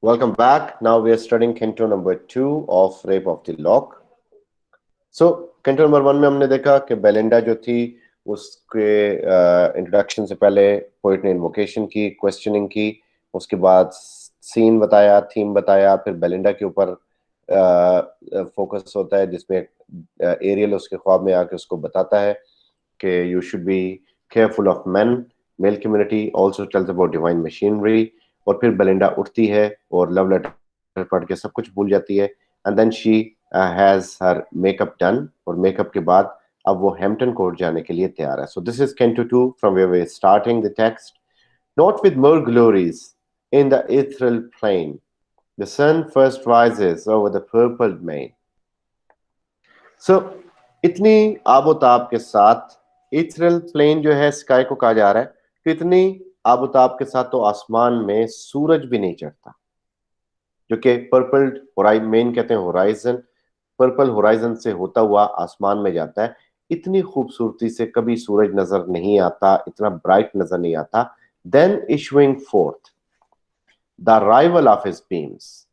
Welcome back. Now we are studying Canto number 2 of Rape of the Lock. So Canto number 1 में हमने देखा कि Belinda जो थी उसके इंट्रोडक्शन से पहले पोइट ने इन्वोकेशन की, क्वेश्चनिंग की, उसके बाद सीन बताया, थीम बताया, फिर बेलिंडा के ऊपर फोकस होता है जिसमें एरियल उसके ख्वाब में आके उसको बताता है कि you should be careful of men, male community, also tells about divine machinery. और फिर बेलिंडा उठती है और लव लेटर पढ़ के सब कुछ भूल जाती है and then she has her makeup done, और मेकअप के बाद अब वो हैम्पटन कोर्ट जाने के लिए तैयार है। So this is canto 2 from where we starting the text. Not with more glories in the ethereal plain, the sun first rises over the purpled main. So इतनी आबोताब के साथ इथरल प्लेन जो है स्काई को कहा जा रहा है कि इतनी आबोताब के साथ तो आसमान में सूरज भी नहीं चढ़ता, जो कि पर्पल मेन कहते हैं होराइजन, पर्पल होराइजन से होता हुआ आसमान में जाता है। इतनी खूबसूरती से कभी सूरज नजर नहीं आता, इतना ब्राइट नजर नहीं आता। Then issuing forth the rival of his beams,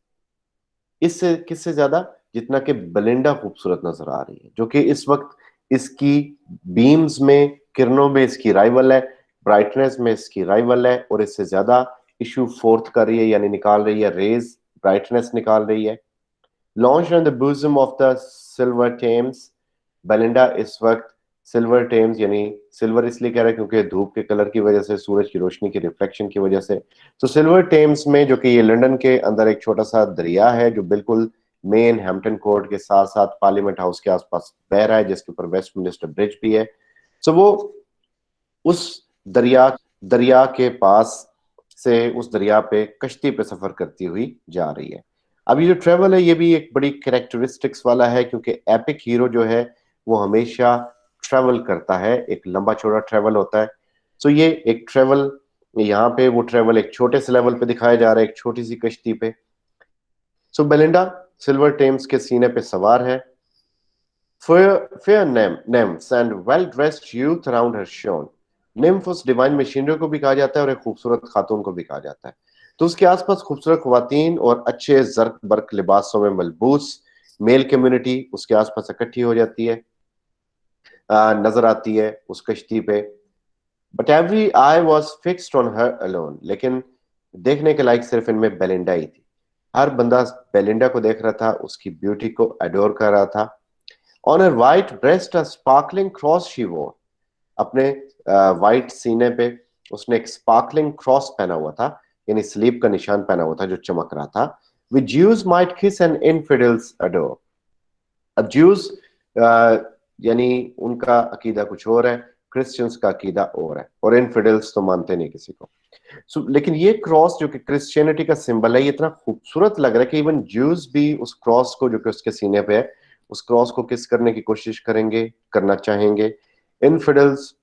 इससे किससे ज्यादा, जितना कि बेलिंडा खूबसूरत नजर आ रही है, जो कि इस वक्त इसकी बीम्स में, किरणों में इसकी राइवल है, ब्राइटनेस में इसकी राइवल है, और इससे ज्यादा इशू फोर्थ कर रही है, यानी निकाल रही है रेज, ब्राइटनेस निकाल रही है। Launch on the bosom of the silver Thames, Belinda इस वक्त सिल्वर टेम्स, यानी सिल्वर इसलिए कह रहा है क्योंकि धूप के कलर की वजह से, सूरज की रोशनी की रिफ्लेक्शन की वजह से। तो सिल्वर टेम्स में, जो कि ये लंदन के अंदर एक छोटा सा दरिया है जो बिल्कुल मेन हैम्पटन कोर्ट के साथ साथ पार्लियामेंट हाउस के आसपास बह रहा है, जिसके ऊपर वेस्टमिनिस्टर ब्रिज भी है। सो वो उस दरिया दरिया के पास से उस दरिया पे कश्ती पे सफर करती हुई जा रही है। अब ये जो ट्रेवल है ये भी एक बड़ी कैरेक्टरिस्टिक्स वाला है, क्योंकि एपिक हीरो जो है वो हमेशा ट्रेवल करता है, एक लंबा चौड़ा ट्रेवल होता है। सो ये एक ट्रेवल, यहाँ पे वो ट्रेवल एक छोटे से लेवल पे दिखाया जा रहा है, एक छोटी सी कश्ती पे। सो बेलिंडा सिल्वर टेम्स के सीने पे सवार है। Fair nymphs and well-dressed youth around her shone. Nymph उस डिवाइन मशीनरी को भी कहा जाता है और एक खूबसूरत खातून को भी कहा जाता है। तो उसके आसपास खूबसूरत ख्वातीन और अच्छे जर्क बर्क लिबासों में मलबूस मेल कम्युनिटी उसके आसपास इकट्ठी हो जाती है, नजर आती है उस कश्ती पे। But every I was fixed on her alone, लेकिन देखने के लायक सिर्फ इनमें बेलिंडा ही थी। हर बंदा बेलिंडा को देख रहा था, उसकी ब्यूटी को अडोर कर रहा था। On her white breast a sparkling cross she वोर, अपने वाइट सीने पे उसने एक स्पार्कलिंग क्रॉस पहना हुआ था, यानी स्लीप का निशान पहना हुआ था जो चमक रहा था। विद ज्यूज माइट किस एंड इनफिडल्स अडोर। अब ज्यूज यानी उनका अकीदा कुछ और है, क्रिश्चियंस का अकीदा और है, और इनफिडल्स तो मानते नहीं किसी को। लेकिन ये क्रॉस जो कि क्रिश्चियनिटी का सिंबल है, ये इतना खूबसूरत लग रहा है कि इवन ज्यूज भी उस क्रॉस को जो कि उसके सीने पे है, उस क्रॉस को किस करने की कोशिश करेंगे, करना चाहेंगे। इनफिडल्स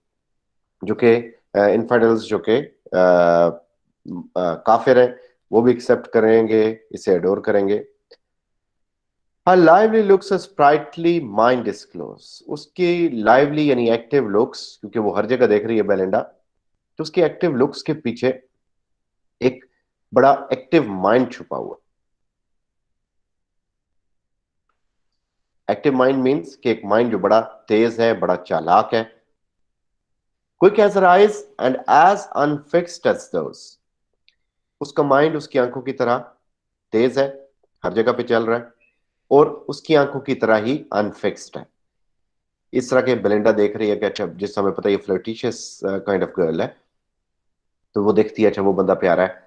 जो कि इनफिडल्स जो कि काफिर है, वो भी एक्सेप्ट करेंगे, इसे अडोर करेंगे। Her lively looks a sprightly mind disclose, उसकी lively यानी एक्टिव लुक्स, क्योंकि वो हर जगह देख रही है बेलिंडा, तो उसकी एक्टिव लुक्स के पीछे एक बड़ा एक्टिव माइंड छुपा हुआ। एक्टिव माइंड मींस कि एक माइंड जो बड़ा तेज है, बड़ा चालाक है। Quick as her eyes and as unfixed as those, उसका माइंड उसकी आंखों की तरह तेज है, हर जगह पे चल रहा है, और उसकी आंखों की तरह ही अनफिक्स्ड है। इस तरह के बेलिंडा देख रही है कि अच्छा, जिस समय पता है ये फ्लर्टिशियस काइंड ऑफ गर्ल है, तो वो देखती है अच्छा वो बंदा प्यारा है,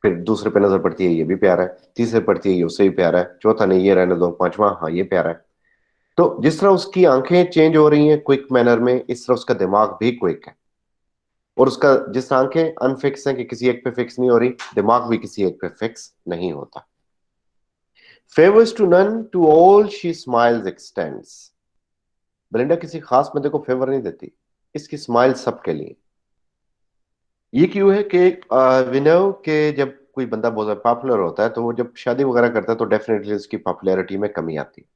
फिर दूसरे पे नजर पड़ती है ये भी प्यारा है, तीसरे पड़ती है ये उससे भी प्यारा है, चौथा नहीं ये रहने दो, पांचवा हाँ ये प्यारा है। तो जिस तरह उसकी आंखें चेंज हो रही हैं क्विक मैनर में, इस तरह उसका दिमाग भी क्विक है, और उसका जिस तरह आंखें अनफिक्स हैं कि किसी एक पे फिक्स नहीं हो रही, दिमाग भी किसी एक पे फिक्स नहीं होता। Favours to none to all she smiles extends, Belinda किसी खास बंदे को फेवर नहीं देती, इसकी स्माइल सबके लिए। ये क्यों है कि विनव के जब कोई बंदा बहुत ज्यादा पॉपुलर होता है तो वो जब शादी वगैरह करता है तो डेफिनेटली उसकी पॉपुलैरिटी में कमी आती है,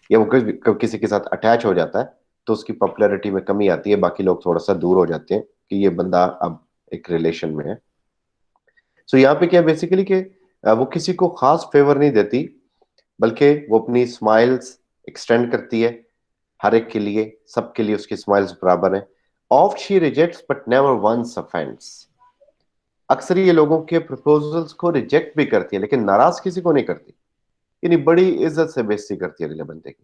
या वो किसी के साथ अटैच हो जाता है तो उसकी पॉपुलैरिटी में कमी आती है, बाकी लोग थोड़ा सा दूर हो जाते हैं कि ये बंदा अब एक रिलेशन में है। सो यहाँ पे क्या बेसिकली कि वो किसी को खास फेवर नहीं देती, बल्कि वो अपनी स्माइल्स एक्सटेंड करती है हर एक के लिए, सबके लिए उसकी स्माइल्स बराबर है। Oft she rejects but never once offends. अक्सर ये लोगों के प्रपोजल्स को रिजेक्ट भी करती है, लेकिन नाराज किसी को नहीं करती। यानी बड़ी इज्जत से बेइज्जती करती है अगले बंदे की,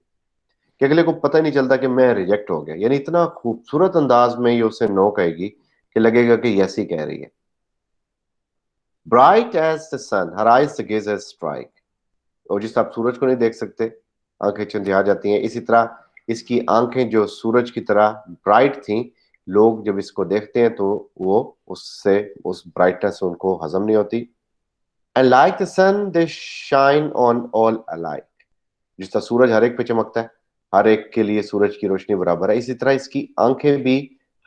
कि अगले को पता ही नहीं चलता कि मैं रिजेक्ट हो गया। यानी इतना खूबसूरत अंदाज में ये उसे नो कहेगी कि लगेगा कि यस ही कह रही है। Bright as the sun her eyes gaze as strike. और जिस आप सूरज को नहीं देख सकते, आंखें चंधिया जाती हैं, इसी तरह इसकी आंखें जो सूरज की तरह ब्राइट थी, लोग जब इसको देखते हैं तो वो उससे उस ब्राइटनेस उनको हजम नहीं होती। And like the sun they shine on all alike. जिस तरह सूरज हर एक पे चमकता है, हर एक के लिए सूरज की रोशनी बराबर है, इसी तरह इसकी आंखें भी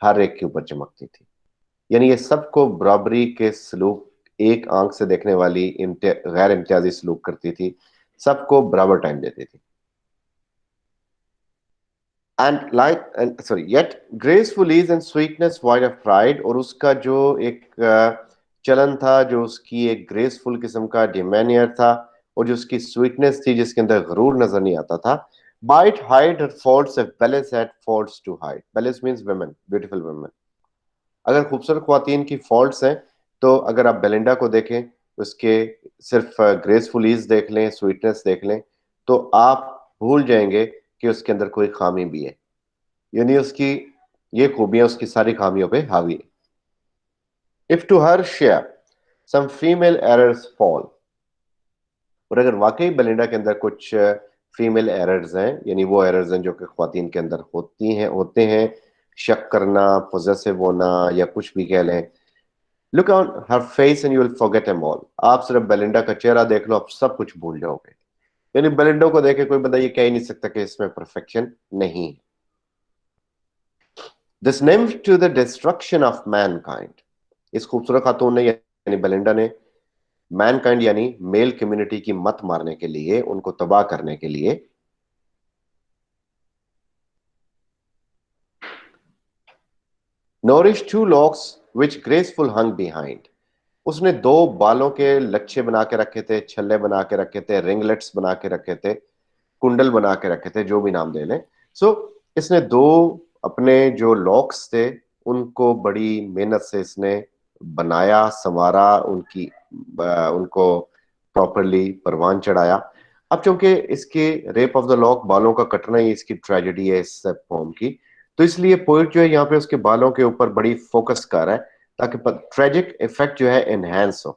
हर एक के ऊपर चमकती थी। यानी ये सबको बराबरी के सलूक, एक आंख से देखने वाली गैर इम्तियाजी सलूक करती थी, सबको बराबर टाइम देती थी। And like and sorry yet graceful is and sweetness wide of pride. और उसका जो एक चलन था, जो उसकी एक ग्रेसफुल किस्म का डिमेनियर था, और जो उसकी स्वीटनेस थी जिसके अंदर गरूर नजर नहीं आता था। Might hide her faults if belles had faults to hide. Belles means women, beautiful women. अगर खूबसूरत ख्वातीन की फॉल्ट्स हैं, तो अगर आप बेलिंडा को देखें, उसके सिर्फ ग्रेसफुल ईज देख लें, स्वीटनेस देख लें, तो आप भूल जाएंगे कि उसके अंदर कोई खामी भी है। यानी उसकी ये खूबियां उसकी सारी खामियों पे हावी है। If to her share some female errors fall. और अगर वाकई बेलिंडा के अंदर कुछ फीमेल एरर्स हैं, यानी वो एरर्स हैं जो कि ख्वातीन के अंदर होते हैं, शक करना, पोजेसिव होना, या कुछ भी कह लें, look on her face and you will forget am all. आप सिर्फ बेलिंडा का चेहरा देख लो, आप सब कुछ भूल जाओगे। यानी बेलिंडा को देखे कोई बंदा ये कह ही नहीं सकता कि इसमें परफेक्शन नहीं है। This nymph to the destruction of mankind. इस खूबसूरत खातून ने, यानी बेलिंडा ने, मैनकाइंड यानी मेल कम्युनिटी की मत मारने के लिए, उनको तबाह करने के लिए, nourish two locks which graceful hung behind. उसने दो बालों के लच्छे बना के रखे थे, छल्ले बना के रखे थे, रिंगलेट्स बना के रखे थे, कुंडल बना के रखे थे, जो भी नाम दे लें। सो इसने दो अपने जो लॉक्स थे उनको बड़ी मेहनत से इसने बनाया, संवारा, उनको प्रॉपरली परवान चढ़ाया। अब चूंकि इसके रेप ऑफ द लॉक, बालों का कटना ही इसकी ट्रेजेडी है इस पोम की, तो इसलिए पोइट जो है यहाँ पे उसके बालों के ऊपर बड़ी फोकस कर रहा है, ताकि ट्रेजिक इफेक्ट जो है एनहेंस हो,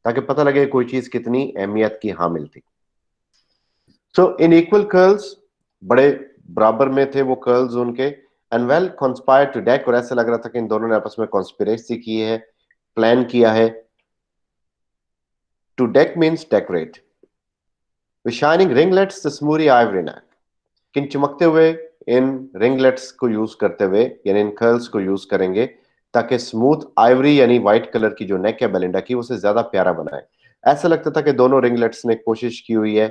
ताकि पता लगे कोई चीज कितनी अहमियत की हामिल थी। सो इन इक्वल कर्ल्स, बड़े बराबर में थे वो कर्ल्स उनके। And well conspire to deck. और ऐसा लग रहा था कि इन दोनों ने आपस में कॉन्स्पिरेसी की है, प्लान किया है। To deck means decorate. With shining ringlets the smooth ivory neck. किन चमकते हुए इन रिंगलेट्स को यूज करते हुए, यानी इन कर्ल्स को यूज करेंगे, ताकि स्मूथ आइवरी यानी व्हाइट कलर की जो नेक है बेलिंडा की, उसे ज्यादा प्यारा बनाए। ऐसा लगता था कि दोनों रिंगलेट्स ने कोशिश की हुई है,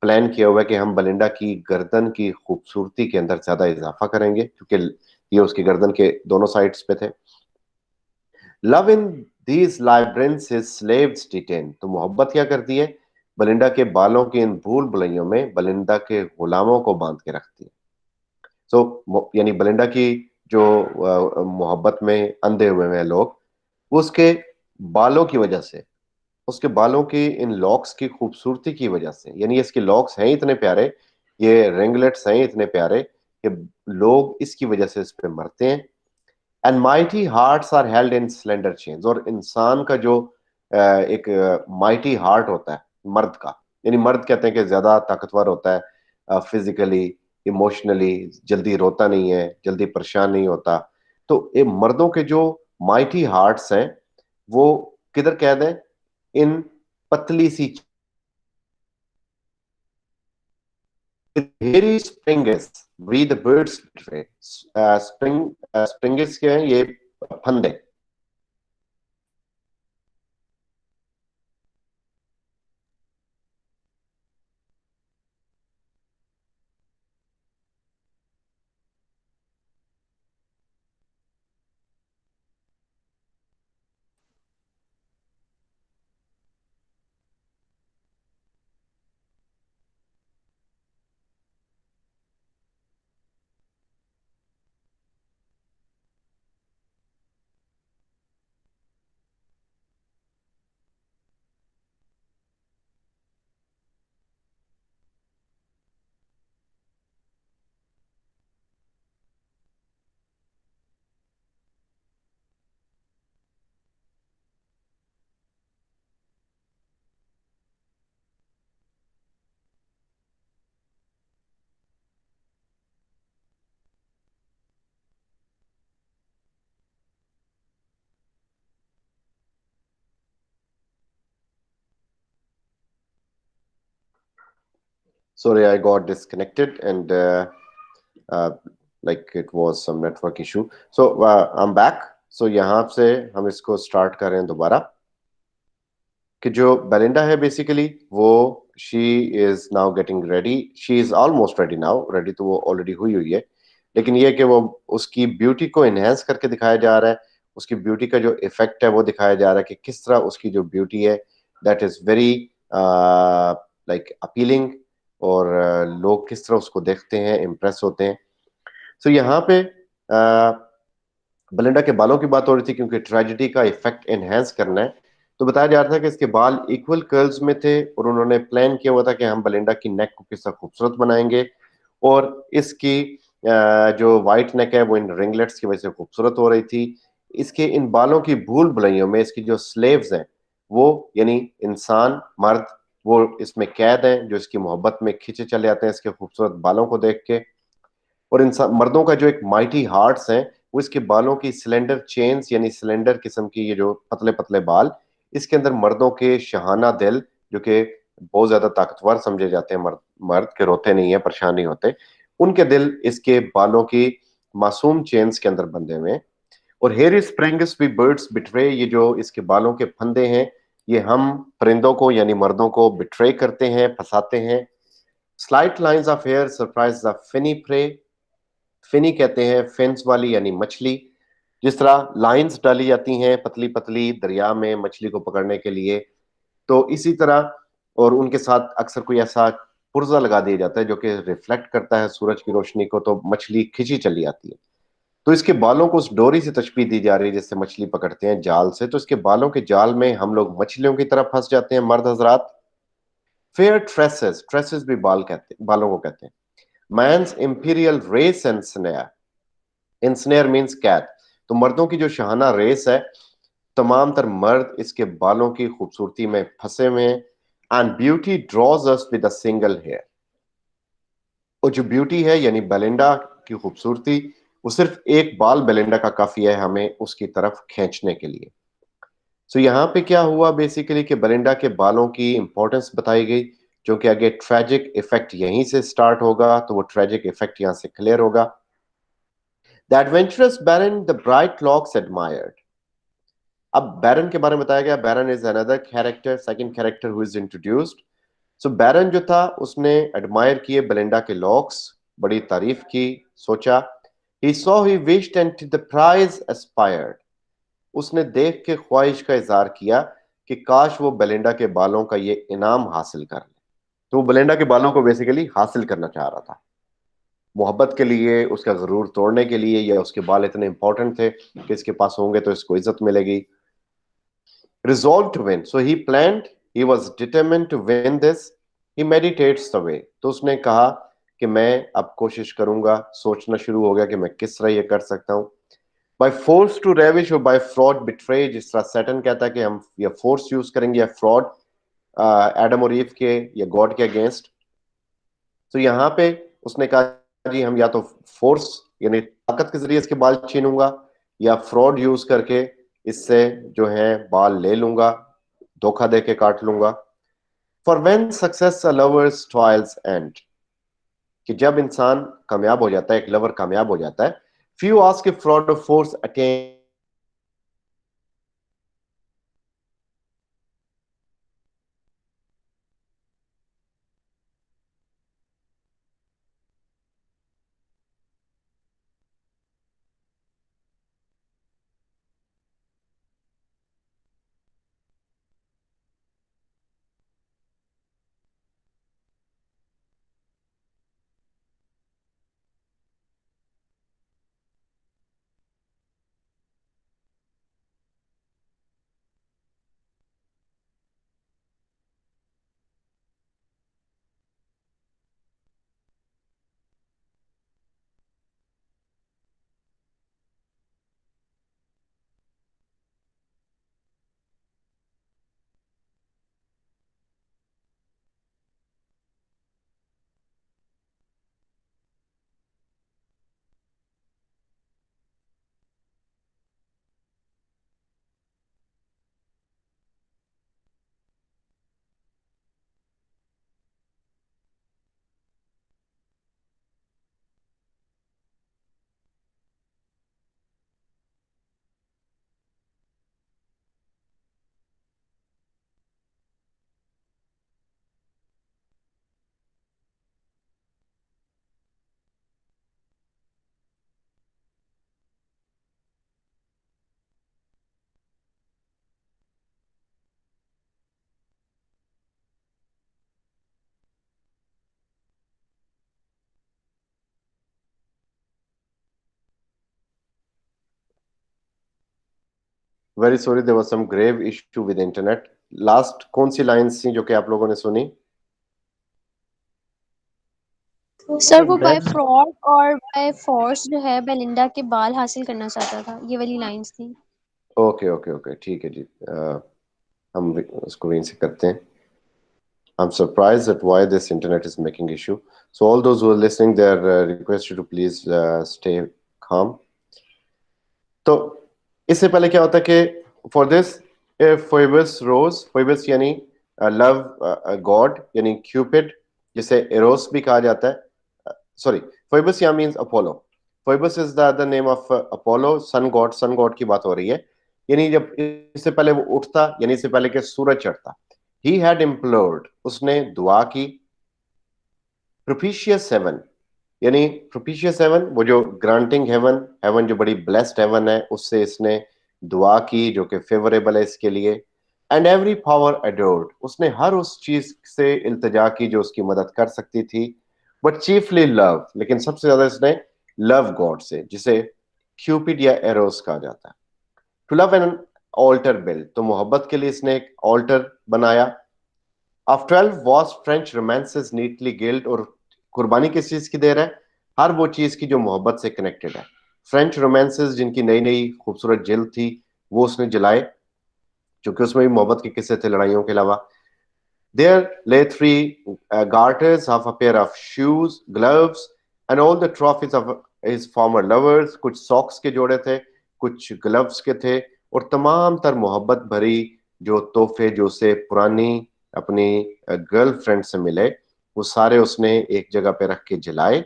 प्लान किया हुआ है कि हम बेलिंडा की गर्दन की खूबसूरती के अंदर ज्यादा इजाफा करेंगे, क्योंकि ये उसकी गर्दन के दोनों साइड्स पे थे। Love in these labyrinths his slaves detain. तो मोहब्बत क्या करती है, बेलिंडा के बालों की इन भूल भुलैयों में बेलिंडा के गुलामों को बांध के रखती है। यानी बेलिंडा की जो मोहब्बत में अंधे हुए हैं लोग, वो उसके बालों की वजह से, उसके बालों की इन लॉक्स की खूबसूरती की वजह से, यानी इसके लॉक्स हैं इतने प्यारे, ये रिंगलेट्स हैं इतने प्यारे कि लोग इसकी वजह से इस पे मरते हैं। And mighty hearts are held in slender chains. और इंसान का जो एक माइटी हार्ट होता है मर्द का, यानी मर्द कहते हैं कि ज्यादा ताकतवर होता है, फिजिकली, इमोशनली, जल्दी रोता नहीं है, जल्दी परेशान नहीं होता। तो ये मर्दों के जो माइटी हार्ट्स हैं, वो किधर कैद है, इन पतली सी हेरी स्प्रिंगस। Breathe birds. स्प्रिंगस के हैं ये फंदे। Sorry, I got disconnected and uh, like it was some network issue. So I'm back. So यहाँ से हम इसको स्टार्ट कर रहे हैं दोबारा कि जो बेलिंडा है बेसिकली वो she is now getting ready, she is almost ready now, ready तो वो ऑलरेडी हुई हुई है, लेकिन ये कि वो उसकी ब्यूटी को इनहेंस करके दिखाया जा रहा है, उसकी ब्यूटी का जो इफेक्ट है वो दिखाया जा रहा है कि किस तरह उसकी जो ब्यूटी है that is very like appealing, और लोग किस तरह उसको देखते हैं, इम्प्रेस होते हैं। सो यहाँ पे बेलिंडा के बालों की बात हो रही थी क्योंकि ट्रेजेडी का इफेक्ट एनहेंस करना है, तो बताया जा रहा था कि इसके बाल इक्वल कर्ल्स में थे और उन्होंने प्लान किया हुआ था कि हम बेलिंडा की नेक को किस तरह खूबसूरत बनाएंगे, और इसकी जो वाइट नेक है वो इन रिंगलेट्स की वजह से खूबसूरत हो रही थी। इसके इन बालों की भूल भुलैयों में इसकी जो स्लेव्स हैं वो यानी इंसान मर्द, वो इसमें कैद हैं जो इसकी मोहब्बत में खींचे चले आते हैं इसके खूबसूरत बालों को देख के। और इंसान मर्दों का जो एक माइटी हार्ट्स है वो इसके बालों की सिलेंडर चेन्स यानी सिलेंडर किस्म की ये जो पतले पतले बाल, इसके अंदर मर्दों के शहाना दिल जो कि बहुत ज्यादा ताकतवर समझे जाते हैं, मर्द मर्द के रोते नहीं है, परेशान नहीं होते, उनके दिल इसके बालों की मासूम चेन्स के अंदर बंधे हुए हैं। और हेयर स्प्रिंग्स भी बर्ड्स बिट्रे, ये जो इसके बालों के फंदे हैं ये हम परिंदों को यानी मर्दों को बिट्रे करते हैं, फंसाते हैं। Slight lines of hair surprise the finny prey, finny कहते हैं फिन्स वाली यानी मछली, जिस तरह लाइंस डाली जाती हैं पतली पतली दरिया में मछली को पकड़ने के लिए, तो इसी तरह, और उनके साथ अक्सर कोई ऐसा पुर्जा लगा दिया जाता है जो कि रिफ्लेक्ट करता है सूरज की रोशनी को, तो मछली खिंची चली आती है। तो इसके बालों को उस डोरी से तशबीह दी जा रही है जिससे मछली पकड़ते हैं जाल से, तो इसके बालों के जाल में हम लोग मछलियों की तरह फंस जाते हैं मर्द हजरात। फेयर ट्रेसेस, ट्रेसेस भी बाल कहते हैं, बालों को कहते हैं। Man's imperial race and snare, ensnare means catch, तो मर्दों की जो शहाना रेस है, तमाम तर मर्द इसके बालों की खूबसूरती में फंसे हुए हैं। And beauty draws us with a single hair, और जो ब्यूटी है यानी बेलिंडा की खूबसूरती, वो सिर्फ एक बाल बेलिंडा का काफी है हमें उसकी तरफ खींचने के लिए। सो यहाँ पे क्या हुआ बेसिकली कि बेलिंडा के बालों की इंपॉर्टेंस बताई गई, जो कि आगे ट्रेजिक इफेक्ट यहीं से स्टार्ट होगा, तो वो ट्रेजिक इफेक्ट यहाँ से क्लियर होगा। The adventurous baron the bright locks admired, अब बैरन के बारे में बताया गया, baron is another character, second character who is introduced. So baron जो था उसने एडमायर किए बेलिंडा के लॉक्स, बड़ी तारीफ की, सोचा, he saw he wished and the prize aspired, उसने देख के ख्वाहिश का इजहार किया कि काश वो बेलिंडा के बालों का ये इनाम हासिल कर ले। तो वो बेलिंडा के बालों को बेसिकली हासिल करना चाह रहा था, मोहब्बत के लिए, उसका गरूर तोड़ने के लिए, या उसके बाल इतने इंपॉर्टेंट थे कि इसके पास होंगे तो इसको इज्जत मिलेगी। Resolved to win. So he planned, he was determined to win this. He meditates the way. तो उसने कहा कि मैं अब कोशिश करूंगा, सोचना शुरू हो गया कि मैं किस तरह ये कर सकता हूं। By force to ravish or by fraud betray, जिस तरह सैटन कहता है कि हम या फोर्स यूज करेंगे या फ्रॉड, एडम और ईव के या गॉड के अगेंस्ट। तो यहाँ पे उसने कहा जी हम या तो फोर्स यानी ताकत के जरिए इसके बाल छीनूंगा, या फ्रॉड यूज करके इससे जो है बाल ले लूंगा, धोखा देके काट लूंगा। For when success a lovers toils and, कि जब इंसान कामयाब हो जाता है, एक लवर कामयाब हो जाता है, few ask if fraud or force attain, very sorry, there was some grave issue with internet. Last कौन सी लाइंस थी जो कि आप लोगों ने सुनी? सर वो बाय फ्रॉड और बाय फोर्स जो है बेलिंडा के बाल हासिल करना चाहता था, ये वाली लाइंस थी। ओके ओके ओके, ठीक है जी। हम उसको वहीं से करते हैं। I'm surprised at why this internet is making issue. So all those who are listening, they are requested to please stay calm. तो इससे पहले क्या होता है कि फॉर दिस फोइबस रोज, फोइबस यानी लव गॉड यानी क्यूपिड, जिसे एरोस भी कहा जाता है। सॉरी, फोइबस यहाँ means Apollo. Phoebus is the other name of Apollo, sun god. Sun god की बात हो रही है, यानी जब इससे पहले वो उठता, यानी इससे पहले कि सूरज चढ़ता, ही हैड इम्प्लोर्ड, उसने दुआ की। प्रोपिशियस हेवन, यानी प्रोपिशियस हेवन वो जो ग्रांटिंग हेवन, हेवन जो बड़ी ब्लेस्ड हेवन है, उससे इसने दुआ की जो कि फेवरेबल है इसके लिए। एंड एवरी पावर अडोर्ड, उसने हर उस चीज से इल्तिजा की जो उसकी मदद कर सकती थी। बट चीफली लव, लेकिन सबसे ज्यादा इसने लव गॉड से, जिसे क्यूपिड या एरोस कहा जाता है। To love an altar build, तो मोहब्बत के लिए इसने एक ऑल्टर बनाया। Of 12 vast French romances neatly gilt, और कुर्बानी किस चीज की दे रहा है? हर वो चीज की जो मोहब्बत से कनेक्टेड है। फ्रेंच रोमांसेस जिनकी नई नई खूबसूरत जिल्द थी, वो उसने जलाए, क्योंकि उसमें भी मोहब्बत के किस्से थे लड़ाइयों के अलावा। देयर ले 3 garters, half a pair of shoes, gloves and all the trophies of his former lovers, कुछ सॉक्स के जोड़े थे, कुछ ग्लव्स के थे, और तमाम तर मोहब्बत भरी जो तोहफे जो उसे पुरानी अपनी गर्लफ्रेंड से मिले, वो सारे उसने एक जगह पे रख के जलाए।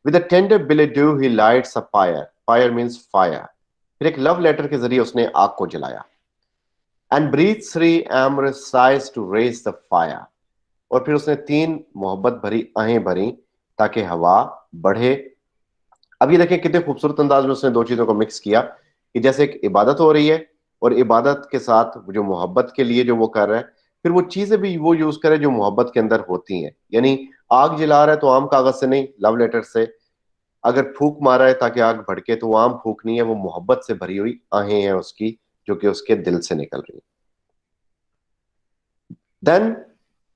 With a tender billet doux he lights a fire, fire means fire, फिर एक लव लेटर के जरिए उसने आग को जलाया। And breathes 3 amorous sighs to raise the fire, और फिर उसने 3 मोहब्बत भरी आहें भरी ताकि हवा बढ़े। अब ये देखें कितने खूबसूरत अंदाज में उसने दो चीजों को मिक्स किया, कि जैसे एक इबादत हो रही है, और इबादत के साथ जो मोहब्बत के लिए जो वो कर रहा है, फिर वो चीजें भी वो यूज करे जो मोहब्बत के अंदर होती हैं। यानी आग जला रहा है तो आम कागज से नहीं, लव लेटर से। अगर फूक मारा है ताकि आग भड़के, तो वो आम फूक नहीं है, वो मोहब्बत से भरी हुई आहें हैं उसकी, जो कि उसके दिल से निकल रही है। देन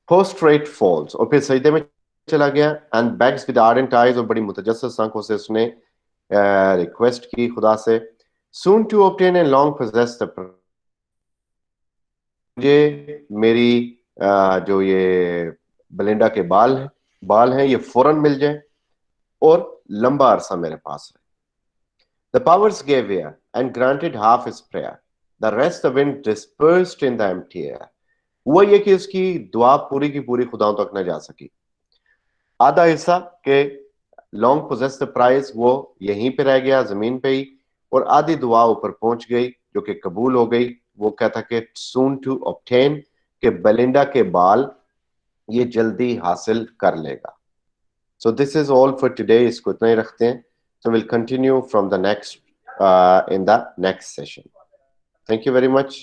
पोस्ट्रेट फॉल्स, और फिर सजदे में चला गया। And bags with ardent eyes, और बड़ी मुतजस्सिस आंखों से उसने रिक्वेस्ट की खुदा से। Soon to obtain and long possess the, मुझे मेरी जो ये बेलिंडा के बाल हैं ये फौरन मिल जाए, और लंबा अरसा मेरे पास है। The powers gave ear and granted half his prayer. The rest the wind dispersed in the empty air. हुआ ये कि उसकी दुआ पूरी की पूरी खुदाओं तक न जा सकी। आधा हिस्सा के लॉन्ग पोजेस द प्राइज, वो यहीं पे रह गया जमीन पे ही, और आधी दुआ ऊपर पहुंच गई जो कि कबूल हो गई। वो कहता कि सून टू ऑब्टेन, के बेलिंडा के बाल ये जल्दी हासिल कर लेगा। सो this is all for today, इसको इतना ही रखते हैं। So will continue from the next in the next session. Thank you very much.